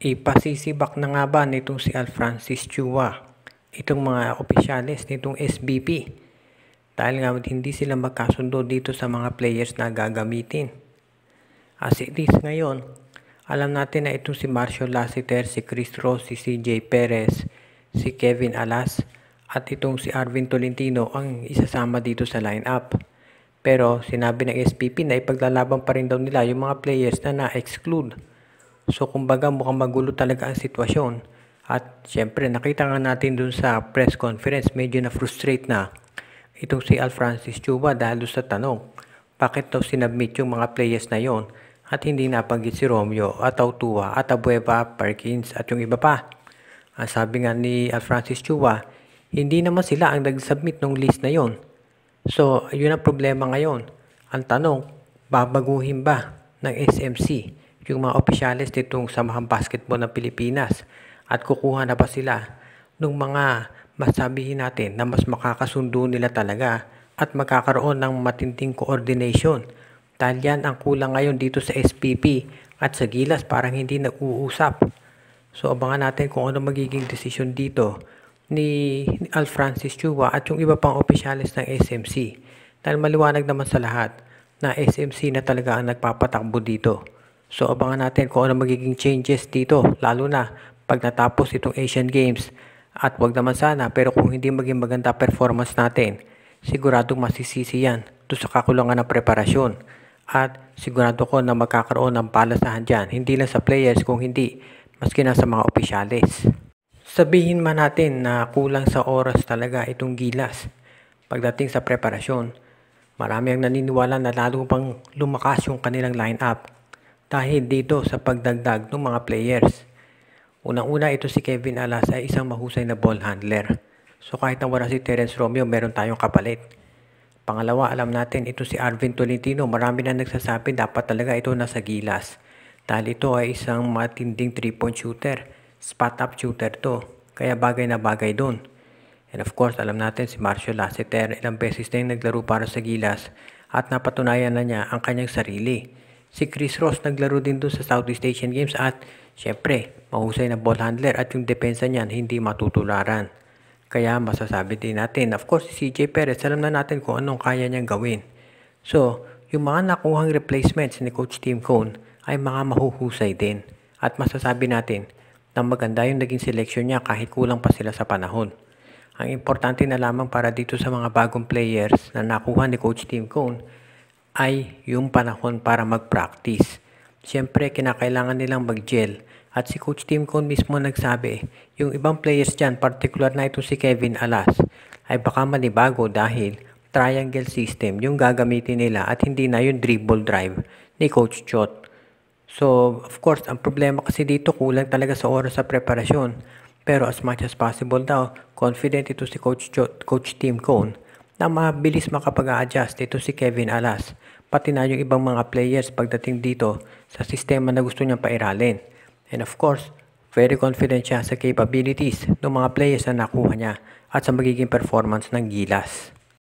Ipasisibak na nga ba nitong si Alfrancis Chua itong mga opisyales nitong SBP dahil nga hindi sila magkasundo dito sa mga players na gagamitin. As it is ngayon, alam natin na itong si Marcio Lassiter, si Chris Ross, si CJ Perez, si Kevin Alas at itong si Arvin Tolentino ang isasama dito sa lineup. Pero sinabi ng SBP na ipaglalaban pa rin daw nila yung mga players na na-exclude. So kumbaga mukhang magulo talaga ang sitwasyon. At syempre nakita nga natin dun sa press conference medyo na-frustrate na itong si Alfrancis Chua dahil sa tanong bakit daw sinubmit yung mga players na yon at hindi napanggit si Romeo at Autua at Abueva, Perkins at yung iba pa. Ang sabi nga ni Alfrancis Chua, hindi naman sila ang nag-submit ng list na yon. So yun ang problema ngayon. Ang tanong, babaguhin ba ng SMC yung mga opisyales nitong Samahang Basketball ng Pilipinas at kukuha na ba sila ng mga masabihin natin na mas makakasundo nila talaga at magkakaroon ng matinding coordination dahil yan ang kulang ngayon dito sa SPP at sa Gilas parang hindi nag-uusap. So abangan natin kung ano magiging desisyon dito ni Alfrancis Chua at yung iba pang opisyales ng SMC dahil maliwanag naman sa lahat na SMC na talaga ang nagpapatakbo dito. So abangan natin kung ano magiging changes dito lalo na pag natapos itong Asian Games at wag naman sana pero kung hindi maging maganda performance natin siguradong masisisi yan doon sa kakulangan ng preparasyon at sigurado ko na magkakaroon ng palasahan dyan hindi lang sa players kung hindi maski na sa mga opisyales. Sabihin man natin na kulang sa oras talaga itong Gilas pagdating sa preparasyon, marami ang naniniwala na lalo pang lumakas yung kanilang lineup dahil dito sa pagdagdag ng mga players. Unang-una ito si Kevin Alas ay isang mahusay na ball handler. So kahit na wala si Terence Romeo, meron tayong kapalit. Pangalawa, alam natin ito si Arvin Tolentino. Marami na nagsasabi dapat talaga ito nasa Gilas. Dahil ito ay isang matinding 3-point shooter. Spot-up shooter to. Kaya bagay na bagay doon. And of course, alam natin si Marcio Lassiter. Ilang beses na yung naglaro para sa Gilas at napatunayan na niya ang kanyang sarili. Si Chris Ross naglaro din doon sa Southeast Asian Games at syempre, mahusay na ball handler at yung depensa niyan hindi matutularan. Kaya masasabi din natin, of course, si CJ Perez, alam na natin kung anong kaya niyang gawin. So, yung mga nakuhang replacements ni Coach Tim Cone ay mga mahuhusay din. At masasabi natin na maganda yung naging seleksyon niya kahit kulang pa sila sa panahon. Ang importante na lamang para dito sa mga bagong players na nakuha ni Coach Tim Cone ay yung panahon para mag-practice. Siyempre, kinakailangan nilang mag-gel. At si Coach Tim Cone mismo nagsabi, yung ibang players dyan, particular na ito si Kevin Alas, ay baka manibago dahil triangle system yung gagamitin nila at hindi na yung dribble drive ni Coach Chot. So, of course, ang problema kasi dito kulang talaga sa oras sa preparasyon. Pero as much as possible daw, confident ito si Coach Tim Cone na mabilis makapag-a-adjust ito si Kevin Alas, pati na yung ibang mga players pagdating dito sa sistema na gusto niyang pairalin. And of course, very confident siya sa capabilities ng mga players na nakuha niya at sa magiging performance ng Gilas.